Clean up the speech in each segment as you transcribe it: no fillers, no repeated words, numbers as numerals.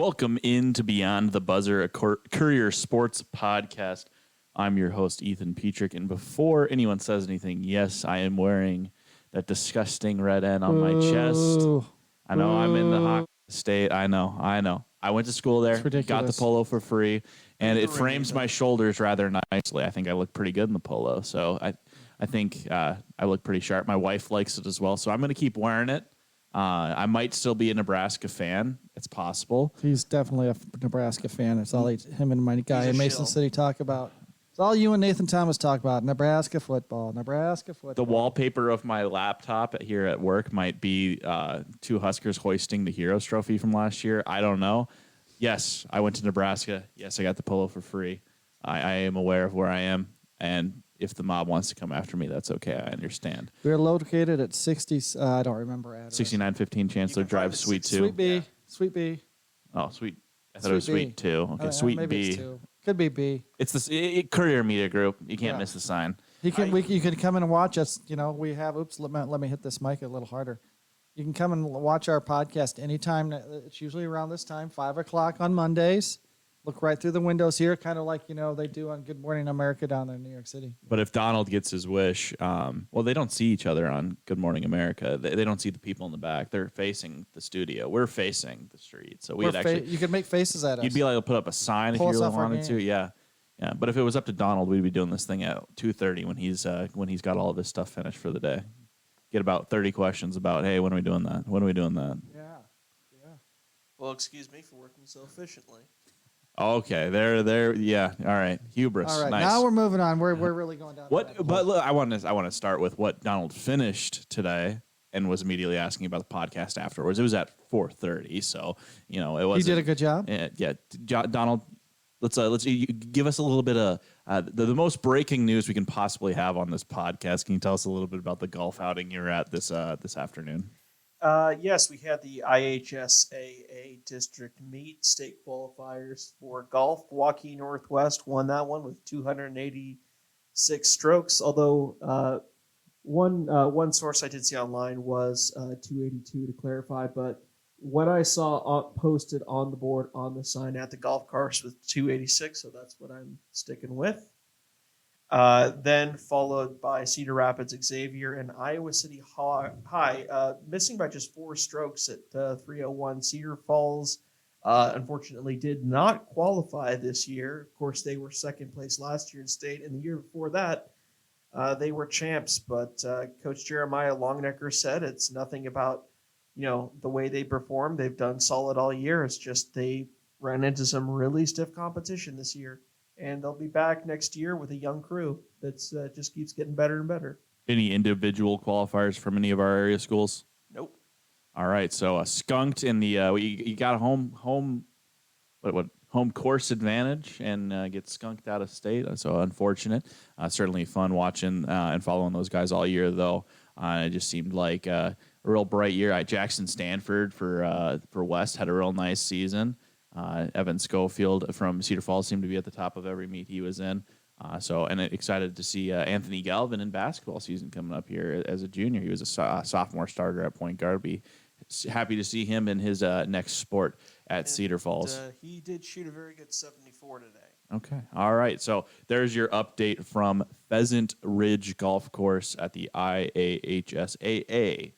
Welcome into Beyond the Buzzer, a Courier Sports podcast. I'm your host, Ethan Petrick, and before anyone says anything, yes, I am wearing that disgusting red N on my chest. I know I'm in the hockey state. I know. I went to school there, got the polo for free, and it frames my shoulders rather nicely. I think I look pretty good in the polo, so I think I look pretty sharp. My wife likes it as well, so I'm going to keep wearing it. I might still be a Nebraska fan. It's possible. He's definitely a Nebraska fan. It's all him and my guy in Mason City talk about. It's all you and Nathan Thomas talk about. Nebraska football. The wallpaper of my laptop here at work might be two Huskers hoisting the Heroes Trophy from last year. I don't know. Yes, I went to Nebraska. Yes, I got the polo for free. I am aware of where I am, and if the mob wants to come after me, that's okay. I understand. We're located at 60. I don't remember address. 6915 Chancellor Drive, Suite 2. Sweet B. Yeah. Sweet B. Oh, Sweet. I thought it was Suite 2. Okay, Sweet maybe B. It's 2. Could be B. It's the Courier Media Group. You can't miss the sign. You can come in and watch us. You know, we have. Oops, let me hit this mic a little harder. You can come and watch our podcast anytime. It's usually around this time, 5 o'clock on Mondays. Look right through the windows here, kind of like, they do on Good Morning America down there in New York City. But if Donald gets his wish, they don't see each other on Good Morning America. They don't see the people in the back. They're facing the studio. We're facing the street. So you could make faces at us. You'd be able to put up a sign if you really wanted to. Yeah. But if it was up to Donald, we'd be doing this thing at 2:30 when he's got all of his stuff finished for the day. Get about 30 questions about, hey, when are we doing that? When are we doing that? Yeah. Well, excuse me for working so efficiently. Okay, there. Yeah, all right. Hubris. All right, nice. Now we're moving on. We're really going down. But look, I want to start with what Donald finished today and was immediately asking about the podcast afterwards. It was at 4:30, so it was. You did a good job. Yeah, Donald. Let's give us a little bit of the most breaking news we can possibly have on this podcast. Can you tell us a little bit about the golf outing you're at this afternoon? Yes, we had the IHSAA district meet state qualifiers for golf. Waukee Northwest won that one with 286 strokes, although one source I did see online was 282 to clarify, but what I saw posted on the board on the sign at the golf course was 286, so that's what I'm sticking with. Then followed by Cedar Rapids Xavier and Iowa City High, missing by just 4 strokes at 301. Cedar Falls, unfortunately, did not qualify this year. Of course, they were second place last year in state, and the year before that, they were champs. But Coach Jeremiah Longnecker said it's nothing about the way they perform. They've done solid all year. It's just they ran into some really stiff competition this year. And they'll be back next year with a young crew that's just keeps getting better and better. Any individual qualifiers from any of our area schools? Nope. All right, so skunked in the you got a home course advantage and get skunked out of state. So unfortunate. Certainly fun watching and following those guys all year though. It just seemed like a real bright year. Jackson Stanford for West had a real nice season. Evan Schofield from Cedar Falls seemed to be at the top of every meet he was in. And excited to see Anthony Galvin in basketball season coming up here as a junior. He was a sophomore starter at point guard. Be happy to see him in his next sport at Cedar Falls. He did shoot a very good 74 today. Okay. All right. So there's your update from Pheasant Ridge Golf Course at the IAHSAA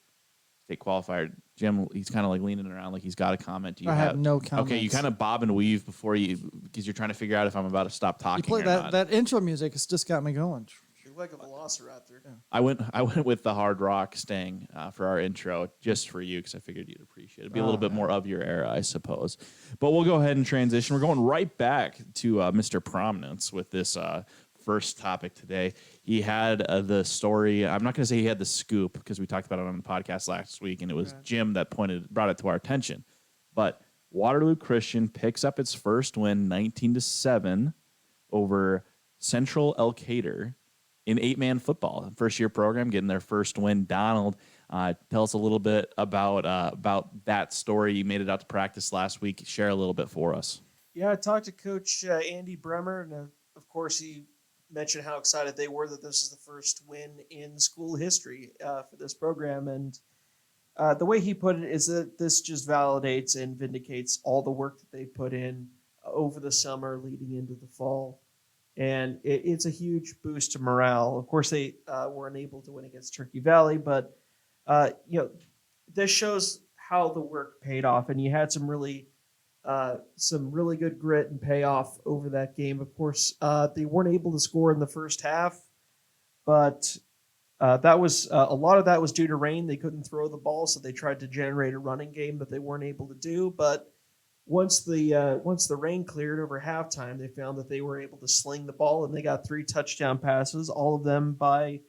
state qualifier. Jim, he's kind of like leaning around like he's got a comment. I have no comments. Okay, you kind of bob and weave because you're trying to figure out if I'm about to stop talking or not. That intro music has just got me going. You're like a velociraptor. Yeah. I went with the hard rock Stang for our intro just for you because I figured you'd appreciate it. It'd be a little bit more of your era, I suppose. But we'll go ahead and transition. We're going right back to Mr. Prominence with this first topic today. He had the story. I'm not going to say he had the scoop because we talked about it on the podcast last week, and it was Jim that brought it to our attention. But Waterloo Christian picks up its first win, 19-7, over Central Elkader in 8-man football. First-year program getting their first win. Donald, tell us a little bit about that story. You made it out to practice last week. Share a little bit for us. Yeah, I talked to Coach Andy Bremer, and of course he mentioned how excited they were that this is the first win in school history for this program. And The way he put it is that this just validates and vindicates all the work that they put in over the summer leading into the fall. And it's a huge boost to morale. Of course, they were unable to win against Turkey Valley, but this shows how the work paid off. And you had some really good grit and payoff over that game. Of course, they weren't able to score in the first half, but that was a lot of that was due to rain. They couldn't throw the ball, so they tried to generate a running game that they weren't able to do. But once the rain cleared over halftime, they found that they were able to sling the ball, and they got 3 touchdown passes, all of them by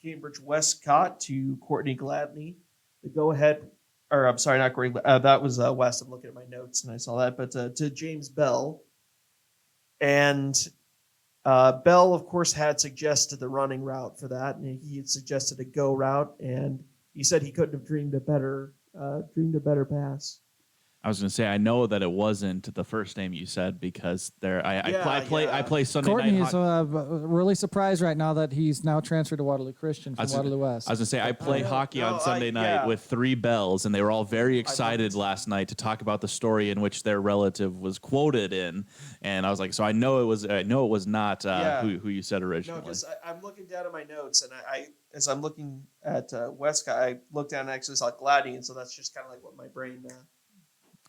Cambridge Westcott to Courtney Gladney. The go-ahead, or I'm sorry, not Courtney. That was West. I'm looking at my notes, and I saw that. But to James Bell. And Bell, of course, had suggested the running route for that, and he had suggested a go route, and he said he couldn't have dreamed a better pass. I was going to say, I know that it wasn't the first name you said because I play Sunday Courtney night. is really surprised right now that he's now transferred to Waterloo Christian from Waterloo West. I was going to say, I play hockey on Sunday night with 3 Bells, and they were all very excited last night to talk about the story in which their relative was quoted in. And I was like, so I know it was not who you said originally. No, because I'm looking down at my notes, and as I'm looking at Westcott, I looked down and actually saw Gladney, and so that's just kind of like what my brain.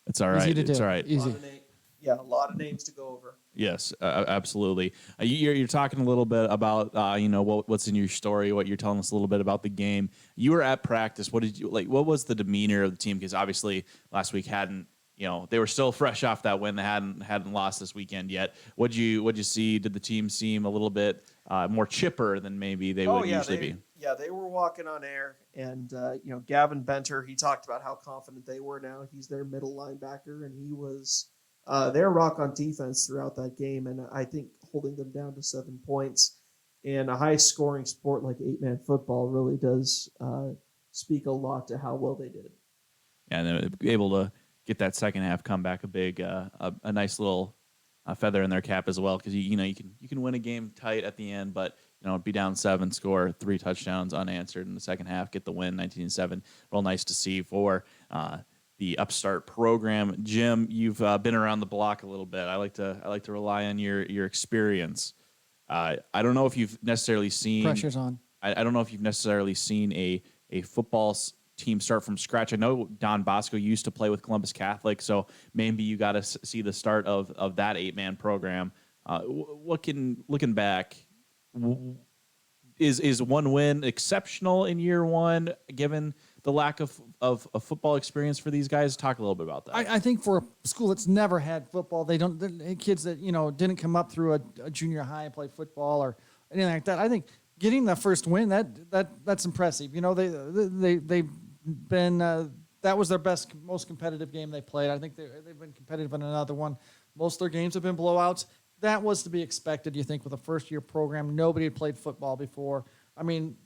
It's all right. It's all right. Easy. A lot of names to go over. Yes, absolutely. You're talking a little bit about what's in your story, what you're telling us a little bit about the game. You were at practice. What did you like? What was the demeanor of the team? Because obviously last week they were still fresh off that win. They hadn't lost this weekend yet. What'd you see? Did the team seem a little bit more chipper than maybe they would usually be? Yeah, they were walking on air, and Gavin Benter, he talked about how confident they were now. He's their middle linebacker, and he was their rock on defense throughout that game, and I think holding them down to 7 points in a high-scoring sport like 8-man football really does speak a lot to how well they did. Yeah, and they were able to get that second half comeback a nice little feather in their cap as well, because you can win a game tight at the end, but be down 7, score 3 touchdowns unanswered in the second half, get the win, 19-7. Real nice to see for the upstart program. Jim, you've been around the block a little bit. I like to rely on your experience. I don't know if you've necessarily seen pressure's on. I don't know if you've necessarily seen a football team start from scratch. I know Don Bosco used to play with Columbus Catholic, so maybe you got to see the start of that 8-man program. Looking back, is one win exceptional in year one, given the lack of football experience for these guys? Talk a little bit about that. I think for a school that's never had football, they're kids that didn't come up through a junior high and play football or anything like that. I think getting the first win that's impressive. They've been that was their most competitive game they played. I think they've been competitive in another one. Most of their games have been blowouts. That was to be expected, you think, with a first-year program. Nobody had played football before. I mean,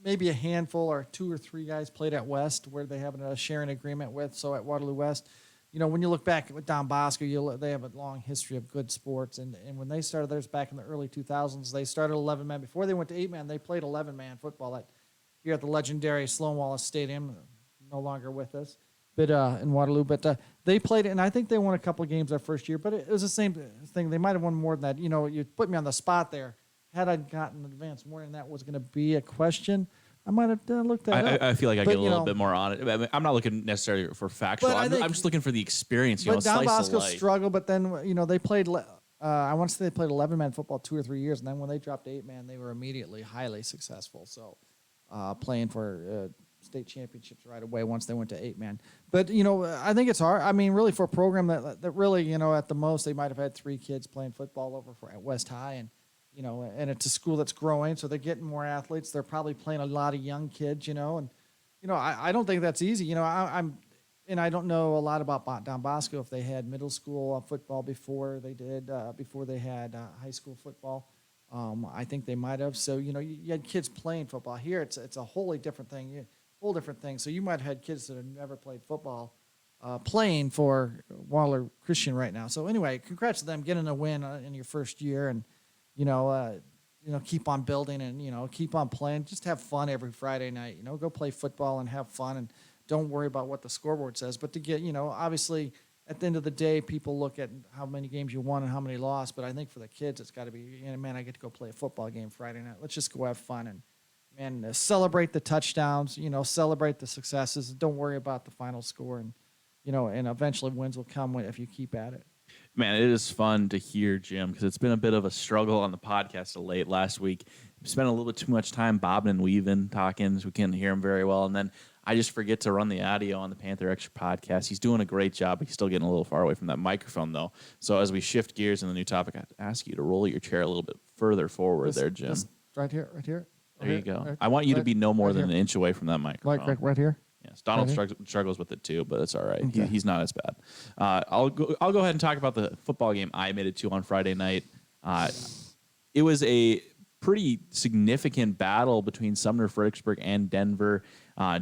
maybe a handful or 2 or 3 guys played at West, where they have a sharing agreement with. So at Waterloo West, when you look back at Don Bosco, they have a long history of good sports. And when they started theirs back in the early 2000s, they started 11-man. Before they went to 8-man, they played 11-man football here at the legendary Sloan Wallace Stadium, no longer with us. In Waterloo, but they played it, and I think they won a couple of games their first year. But it was the same thing. They might have won more than that. You put me on the spot there. Had I gotten advance warning that was going to be a question, I might have looked that up. I feel like I get a little bit more on it. I mean, I'm not looking necessarily for factual. I'm just looking for the experience. But Don Bosco struggled. But then they played. I want to say they played 11-man football 2 or 3 years, and then when they dropped to 8-man, they were immediately highly successful. So playing for state championships right away once they went to 8-man. But, I think it's hard. I mean, really for a program that really, at the most, they might have had 3 kids playing football over at West High. And, and it's a school that's growing, so they're getting more athletes. They're probably playing a lot of young kids, and, I don't think that's easy. I don't know a lot about Don Bosco, if they had middle school football before they had high school football. I think they might have. So, you had kids playing football. Here, it's a wholly different thing. Whole different thing. So you might have had kids that have never played football playing for Waterloo Christian right now. So anyway, congrats to them getting a win in your first year. And, keep on building and, keep on playing. Just have fun every Friday night. Go play football and have fun and don't worry about what the scoreboard says. But to get, obviously at the end of the day, people look at how many games you won and how many lost. But I think for the kids, it's got to be, man, I get to go play a football game Friday night. Let's just go have fun and, man, celebrate the touchdowns, celebrate the successes. Don't worry about the final score. And, and eventually wins will come if you keep at it. Man, it is fun to hear, Jim, because it's been a bit of a struggle on the podcast of late. Last week, we spent a little bit too much time bobbing and weaving, talking, so we couldn't hear him very well. And then I just forget to run the audio on the Panther Extra podcast. He's doing a great job, but he's still getting a little far away from that microphone, though. So as we shift gears in the new topic, I ask you to roll your chair a little bit further forward there, Jim. Right here. There you go. I want you to be no more than an inch away from that microphone. Right here. Yes, Donald struggles with it too, but it's all right. Okay. He's not as bad. I'll go ahead and talk about the football game I made it to on Friday night. It was a pretty significant battle between Sumner-Fredericksburg and Denver,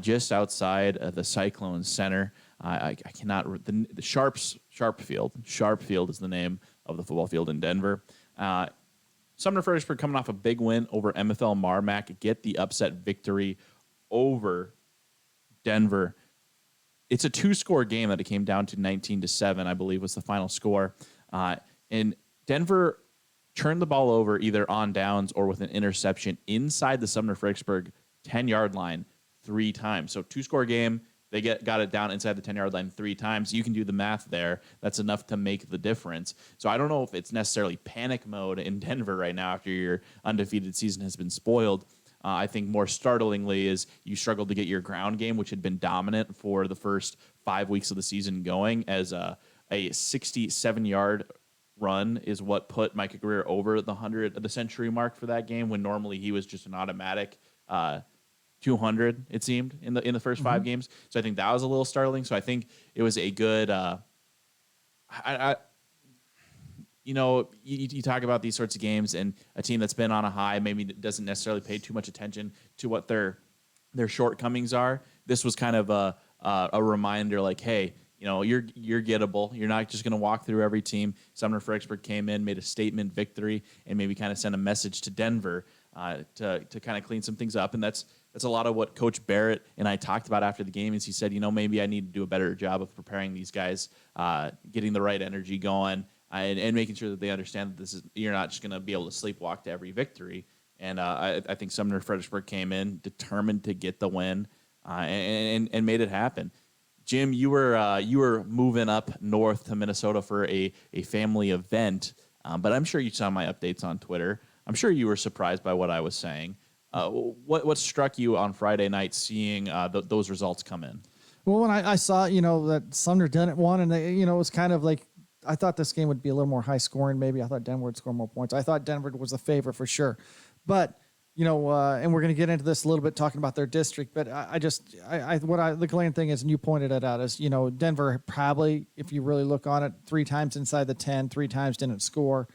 just outside the Cyclone Center. I cannot the Sharp Field. Sharp Field is the name of the football field in Denver. Sumner-Fredericksburg coming off a big win over MFL Marmac, get the upset victory over Denver. It's a 2-score game that it came down to 19-7, I believe was the final score. And Denver turned the ball over either on downs or with an interception inside the Sumner-Fredericksburg 10-yard line 3 times. So 2-score game, they got it down inside the 10-yard line 3 times. You can do the math there. That's enough to make the difference. So I don't know if it's necessarily panic mode in Denver right now after your undefeated season has been spoiled. I think more startlingly is you struggled to get your ground game, which had been dominant for the first 5 weeks of the season going, as a 67-yard run is what put Micah Greer over the century mark for that game, when normally he was just an automatic 200, it seemed, in the first 5 games. So I think that was a little startling. So I think it was a good you talk about these sorts of games and a team that's been on a high maybe doesn't necessarily pay too much attention to what their shortcomings are. This was kind of a reminder, like, hey, you're gettable. You're not just going to walk through every team. Sumner-Fredericksburg came in, made a statement victory, and maybe kind of sent a message to Denver to kind of clean some things up. And that's a lot of what Coach Barrett and I talked about after the game. Is he said, maybe I need to do a better job of preparing these guys, getting the right energy going. And making sure that they understand that you're not just going to be able to sleepwalk to every victory. And I think Sumner-Fredericksburg came in determined to get the win and made it happen. Jim, you were moving up north to Minnesota for a family event, but I'm sure you saw my updates on Twitter. I'm sure you were surprised by what I was saying. What struck you on Friday night seeing those results come in? Well, when I saw that Sumner didn't won, and they, it was kind of like, I thought this game would be a little more high scoring. Maybe I thought Denver would score more points. I thought Denver was the favorite for sure. But, and we're going to get into this a little bit talking about their district. But the glaring thing is, and you pointed it out, is, Denver probably, if you really look on it, 3 times inside the 10, 3 times didn't score.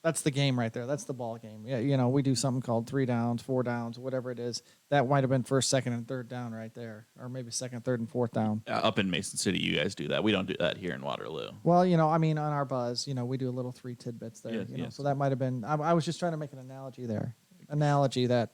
That's the game right there. That's the ball game. Yeah, we do something called 3 downs, 4 downs, whatever it is. That might have been first, second, and third down right there, or maybe second, third, and fourth down. Up in Mason City, you guys do that. We don't do that here in Waterloo. Well, on our buzz, we do a little 3 tidbits there. Yes. So that might have been. I was just trying to make an analogy there. That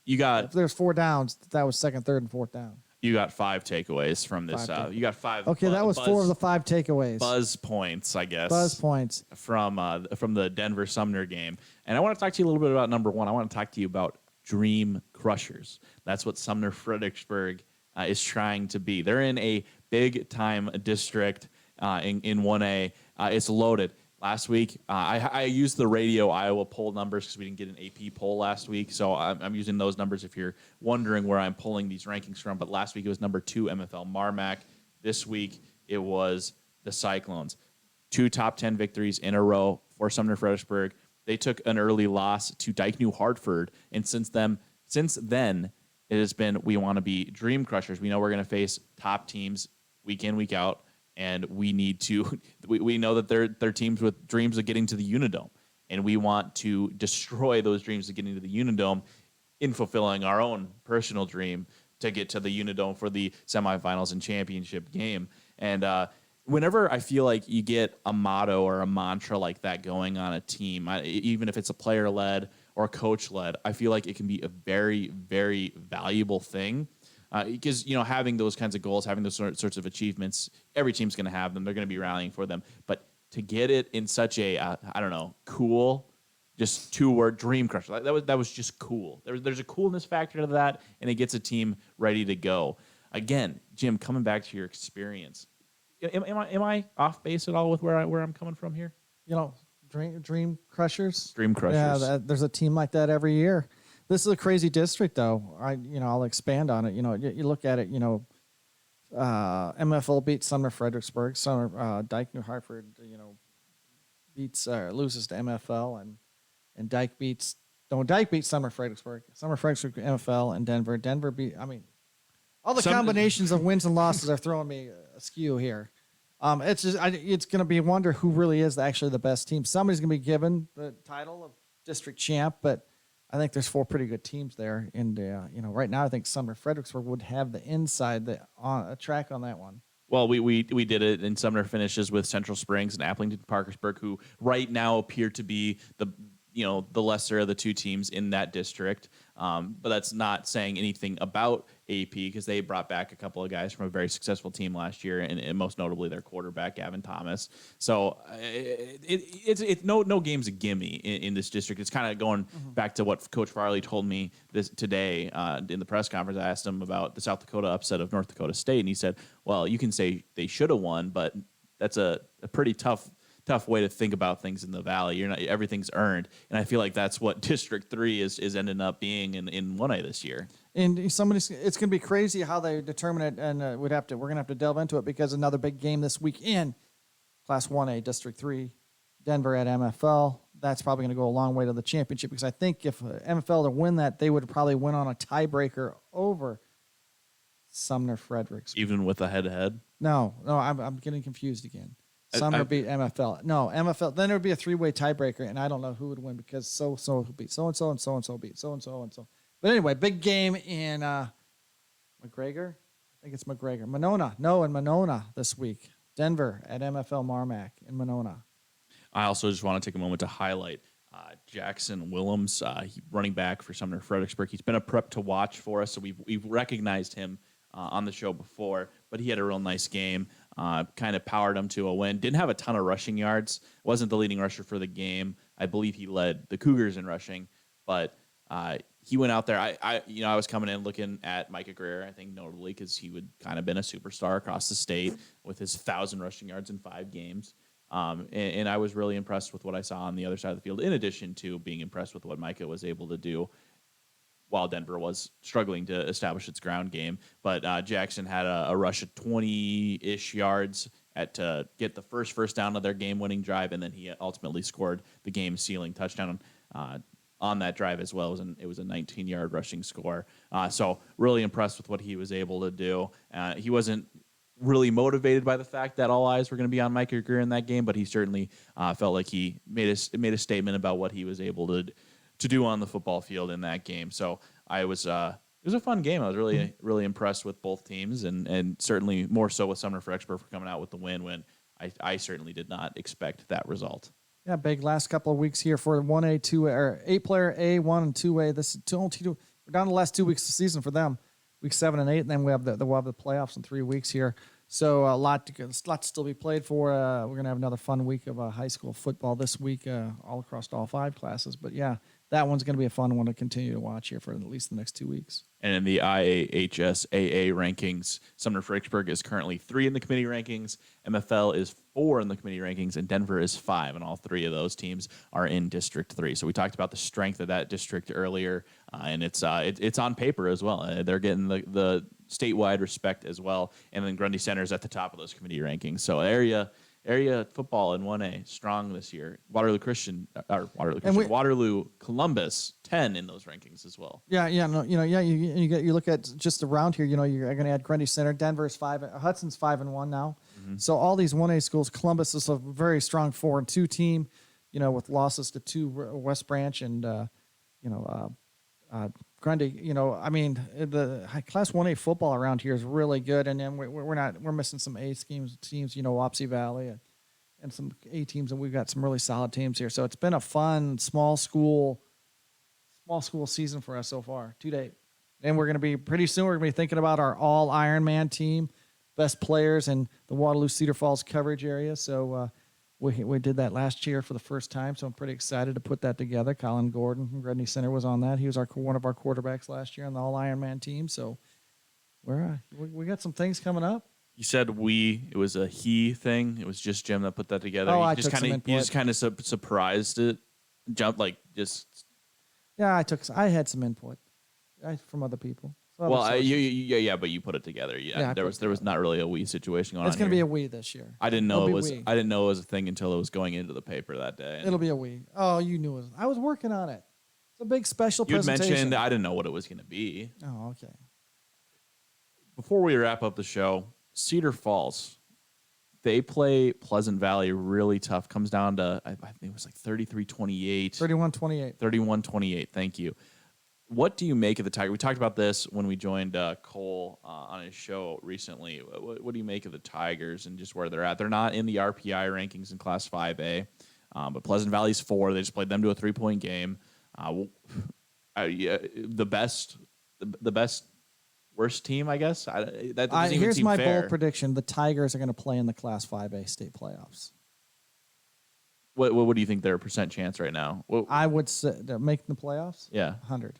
you got. If there's 4 downs, that was second, third, and fourth down. You got 5 takeaways from this. You got 5. Okay, that was 4 of the 5 takeaways. Buzz points, I guess. Buzz points from the Denver Sumner game, and I want to talk to you a little bit about number 1. I want to talk to you about Dream Crushers. That's what Sumner-Fredericksburg is trying to be. They're in a big time district in 1A. It's loaded. Last week, I used the Radio Iowa poll numbers because we didn't get an AP poll last week. So I'm using those numbers if you're wondering where I'm pulling these rankings from. But last week it was number 2, MFL Marmac. This week it was the Cyclones. 2 top 10 victories in a row for Sumner-Fredericksburg. They took an early loss to Dyke New Hartford. And since then, it has been, we want to be Dream Crushers. We know we're going to face top teams week in, week out. And we need to. We know that they're teams with dreams of getting to the Unidome, and we want to destroy those dreams of getting to the Unidome in fulfilling our own personal dream to get to the Unidome for the semifinals and championship game. And whenever I feel like you get a motto or a mantra like that going on a team, even if it's a player-led or a coach-led, I feel like it can be a very, very valuable thing. Because, having those kinds of goals, having those sorts of achievements, every team's going to have them. They're going to be rallying for them. But to get it in such a, cool, just two-word dream crusher, that was just cool. There's a coolness factor to that, and it gets a team ready to go. Again, Jim, coming back to your experience, am I off base at all with where I'm coming from here? Dream crushers. Dream crushers. Yeah, there's a team like that every year. This is a crazy district, though. I'll expand on it. You look at it. MFL beats Sumner-Fredericksburg. Dike New Hartford, loses to MFL, and Dike beats Sumner-Fredericksburg. Sumner-Fredericksburg MFL and Denver. Denver beat. All the combinations of wins and losses are throwing me askew here. It's going to be a wonder who really is actually the best team. Somebody's going to be given the title of district champ, but I think there's 4 pretty good teams there. And, right now I think Sumner-Fredericksburg would have the inside track on that one. Well, we did it, and Sumner finishes with Central Springs and Applington-Parkersburg, who right now appear to be the lesser of the 2 teams in that district. But that's not saying anything about AP, because they brought back a couple of guys from a very successful team last year, and most notably their quarterback, Gavin Thomas. So it's no game's a gimme in this district. It's kind of going back to what Coach Farley told me today in the press conference. I asked him about the South Dakota upset of North Dakota State, and he said, well, you can say they should have won, but that's a pretty tough way to think about things in the Valley. Everything's earned, and I feel like that's what District 3 is ending up being in 1A this year. And it's going to be crazy how they determine it, and we're going to have to delve into it, because another big game this week in Class 1A District 3, Denver at MFL. That's probably going to go a long way to the championship, because I think if MFL to win that, they would probably win on a tiebreaker over Sumner-Fredericksburg. Even with a head-to-head? No, I'm getting confused again. Sumner beat MFL. No, MFL. Then there would be a 3-way tiebreaker, and I don't know who would win, because so-so beat so-and-so, and so-and-so beat so-and-so, and so. But anyway, big game in McGregor. I think it's McGregor. In Monona this week. Denver at MFL Marmac in Monona. I also just want to take a moment to highlight Jackson Willems, running back for Sumner-Fredericksburg. He's been a prep to watch for us, so we've recognized him on the show before, but he had a real nice game. Kind of powered him to a win. Didn't have a ton of rushing yards. Wasn't the leading rusher for the game. I believe he led the Cougars in rushing, but he went out there. I was coming in looking at Micah Greer, I think notably because he would kind of been a superstar across the state with his 1,000 rushing yards in 5 games. And I was really impressed with what I saw on the other side of the field, in addition to being impressed with what Micah was able to do while Denver was struggling to establish its ground game. But Jackson had a rush of 20-ish yards to get the first down of their game-winning drive, and then he ultimately scored the game-sealing touchdown on that drive as well. It was a 19-yard rushing score. So really impressed with what he was able to do. He wasn't really motivated by the fact that all eyes were going to be on Micah Greer in that game, but he certainly felt like he made a statement about what he was able to do on the football field in that game. So it was a fun game. I was really impressed with both teams, and certainly more so with Sumner-Fredericksburg for coming out with the win when I certainly did not expect that result. Yeah, big last couple of weeks here for 1A, 2A, or 8-player A1 and 2A. We're down to the last 2 weeks of the season for them, week 7 and 8, and then we'll have the playoffs in 3 weeks here. So a lot to still be played for. We're going to have another fun week of high school football this week, all across all 5 classes. But yeah, that one's going to be a fun one to continue to watch here for at least the next 2 weeks. And in the IAHSAA rankings, Sumner-Fredericksburg is currently 3 in the committee rankings. MFL is 4 in the committee rankings, and Denver is 5, and all 3 of those teams are in District 3. So we talked about the strength of that district earlier, and it's on paper as well. They're getting the statewide respect as well, and then Grundy Center is at the top of those committee rankings. So area football in 1A strong this year. Waterloo Columbus 10 in those rankings as well. You look at just around here. You're going to add Grundy Center. Denver's 5. Hudson's 5-1 now. Mm-hmm. So all these 1A schools. Columbus is a very strong 4-2 team. With losses to 2 West Branch and Grundy, I mean, the Class 1A football around here is really good, and then we're missing some A teams, Wapsie Valley and some A teams, and we've got some really solid teams here. So it's been a fun small school season for us so far to date. And we're going to be pretty soon. We're going to be thinking about our all Ironman team, best players in the Waterloo-Cedar Falls coverage area. So we did that last year for the first time. So I'm pretty excited to put that together. Colin Gordon from Gredney Center was on that. He was one of our quarterbacks last year on the all Ironman team. So we got some things coming up. You said it was a he thing. It was just Jim that put that together. Oh, you I just took some input. You just kind of surprised it, just. Yeah, I had some input from other people. So Well, but you put it together. Yeah, there was not really a we situation going on. It's going to be a we this year. I didn't know I didn't know it was a thing until it was going into the paper that day. It'll be a we. Oh, you knew it. I was working on it. It's a big special You'd presentation. mentioned I didn't know what it was going to be. Oh, okay. Before we wrap up the show, Cedar Falls, they play Pleasant Valley really tough. Comes down to, I think it was like 33-28. 31-28. 31-28, thank you. What do you make of the Tigers? We talked about this when we joined Cole on his show recently. What do you make of the Tigers and just where they're at? They're not in the RPI rankings in Class 5A, but Pleasant Valley's 4. They just played them to a 3-point game. The best worst team, I guess. That doesn't even here's seem my fair. bold prediction: the Tigers are going to play in the Class 5A state playoffs. What do you think their percent chance right now? I would say they're making the playoffs. Yeah, 100.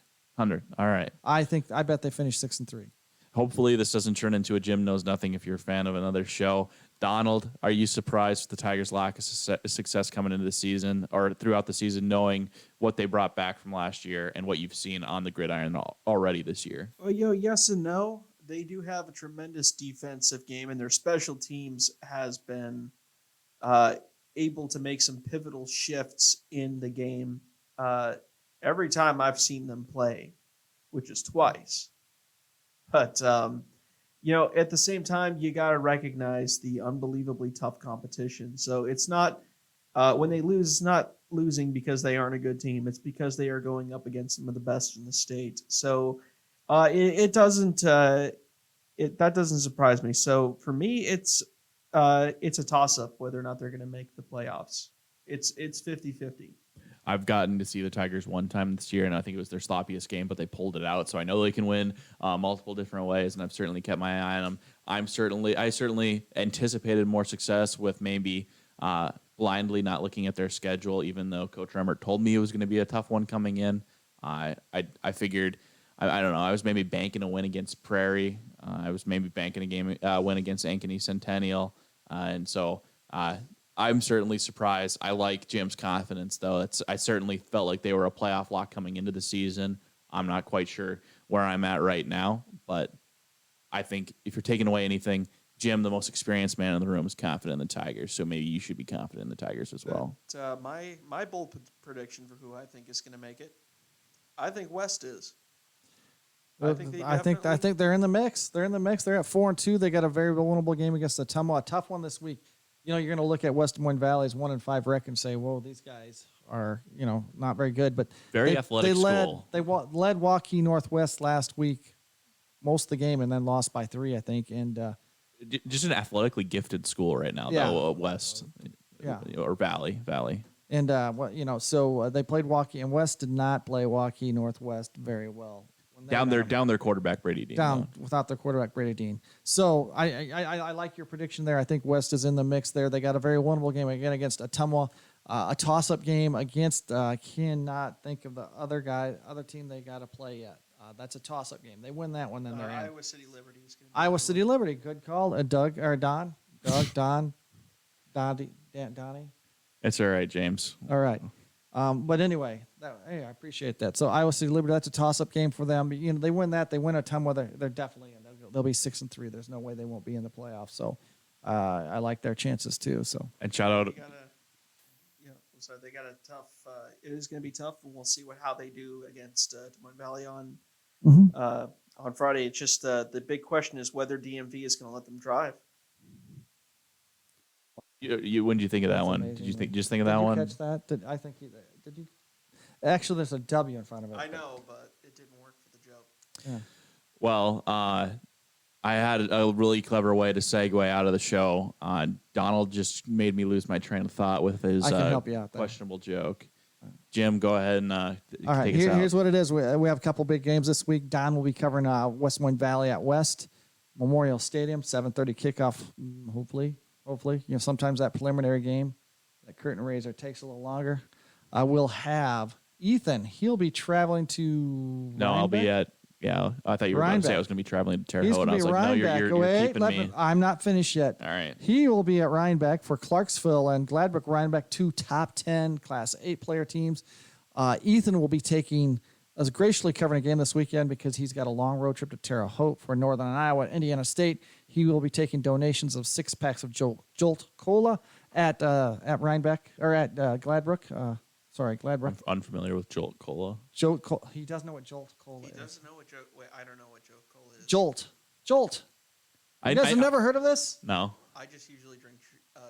All right. I bet they finish 6-3. Hopefully this doesn't turn into a Jim Knows Nothing if you're a fan of another show. Donald, are you surprised with the Tigers' lack of success coming into the season or throughout the season, knowing what they brought back from last year and what you've seen on the gridiron already this year? Well, yes and no. They do have a tremendous defensive game, and their special teams has been able to make some pivotal shifts in the game every time I've seen them play, which is twice. But, at the same time, you got to recognize the unbelievably tough competition. So it's not, when they lose, it's not losing because they aren't a good team. It's because they are going up against some of the best in the state. So that doesn't surprise me. So for me, it's a toss-up whether or not they're going to make the playoffs. It's 50-50. I've gotten to see the Tigers one time this year, and I think it was their sloppiest game, but they pulled it out. So I know they can win multiple different ways, and I've certainly kept my eye on them. I certainly anticipated more success with maybe blindly not looking at their schedule, even though Coach Remmert told me it was going to be a tough one coming in. I figured, I don't know, I was maybe banking a win against Prairie. I was maybe banking a win against Ankeny Centennial. And so I'm certainly surprised. I like Jim's confidence, though. I certainly felt like they were a playoff lock coming into the season. I'm not quite sure where I'm at right now, but I think if you're taking away anything, Jim, the most experienced man in the room, is confident in the Tigers, so maybe you should be confident in the Tigers as well. But, my bold prediction for who I think is going to make it, I think West is. I think they're in the mix. They're in the mix. They're at 4-2. They got a very winnable game against the Ottumwa. A tough one this week. You're going to look at West Des Moines Valley's 1-5 record and say, "Whoa, these guys are not very good." But very athletic school. They led Waukee Northwest last week, most of the game, and then lost by 3, I think. And just an athletically gifted school right now, though. West, or Valley. And so they played Waukee, and West did not play Waukee Northwest very well. Down their quarterback Brady Dean. Without their quarterback Brady Dean. So I like your prediction there. I think West is in the mix there. They got a very winnable game again against Ottumwa, a toss-up game against. I cannot think of the other team they got to play yet. That's a toss-up game. They win that one, then they're in. Iowa City Liberty is going to. Iowa City Liberty, good call. Donnie. It's all right, James. All right. But anyway, I appreciate that. So Iowa City Liberty, that's a toss-up game for them. But, they win that. They win a time where they're definitely in. They'll be 6-3. There's no way they won't be in the playoffs. So I like their chances too. So and shout out. They got a tough. It is going to be tough, and we'll see how they do against Des Moines Valley on Friday. It's just the big question is whether DMV is going to let them drive. When did you think of that one? Amazing, did you just think of that one? Did you catch that? Did you? Actually, there's a W in front of it. I know, but it didn't work for the Yeah. Well, I had a really clever way to segue out of the show. Donald just made me lose my train of thought with his I can help you out there. questionable joke. Jim, go ahead and All right, take us out. here's what it is. We have a couple big games this week. Don will be covering West Moines Valley at West Memorial Stadium, 7:30 kickoff. Hopefully, sometimes that preliminary game, that curtain raiser takes a little longer. We'll have Ethan. He'll be traveling to. No, I'll be at. Yeah, I thought you were going to say I was going to be traveling to Terre Haute. I was like, no, you're keeping me. I'm not finished yet. All right. He will be at Rhinebeck for Clarksville and Gladbrook Rhinebeck, 2 top 10 Class 8 player teams. Ethan will be graciously covering a game this weekend because he's got a long road trip to Terre Haute for Northern Iowa, Indiana State. He will be taking donations of 6 packs of Jolt Cola at Rhinebeck or at Gladbrook. Gladbrook. I'm unfamiliar with Jolt Cola. Jolt Cola. He doesn't know what Jolt Cola is. He doesn't know what Jolt. Wait, I don't know what Jolt Cola is. Jolt. You guys have never heard of this? No. I just usually drink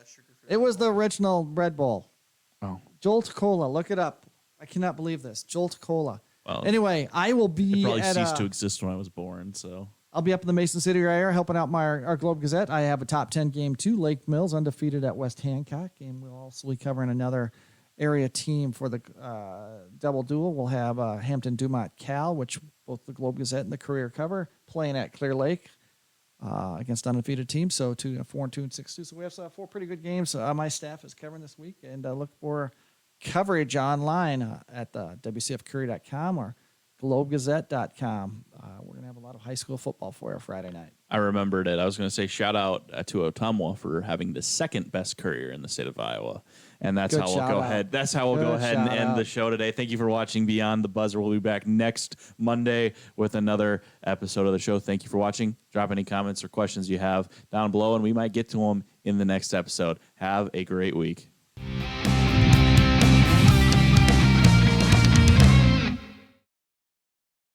sugar-free. It was the original Red Bull. Oh. Jolt Cola. Look it up. I cannot believe this. Jolt Cola. Well, anyway, I will be it probably at ceased to exist when I was born, so. I'll be up in the Mason City area helping out our Globe Gazette. I have a top 10 game too. Lake Mills undefeated at West Hancock, and we'll also be covering another area team for the double duel. We'll have Hampton Dumont Cal, which both the Globe Gazette and the Courier cover, playing at Clear Lake against undefeated teams. So 4-2 and 6-2. So we have 4 pretty good games. My staff is covering this week, and look for coverage online at WCFCourier.com or globegazette.com. We're going to have a lot of high school football for you Friday night. I remembered it. I was going to say shout out to Ottumwa for having the second best Courier in the state of Iowa. And that's how we'll go ahead. That's how we'll go ahead and end the show today. Thank you for watching Beyond the Buzzer. We'll be back next Monday with another episode of the show. Thank you for watching. Drop any comments or questions you have down below, and we might get to them in the next episode. Have a great week.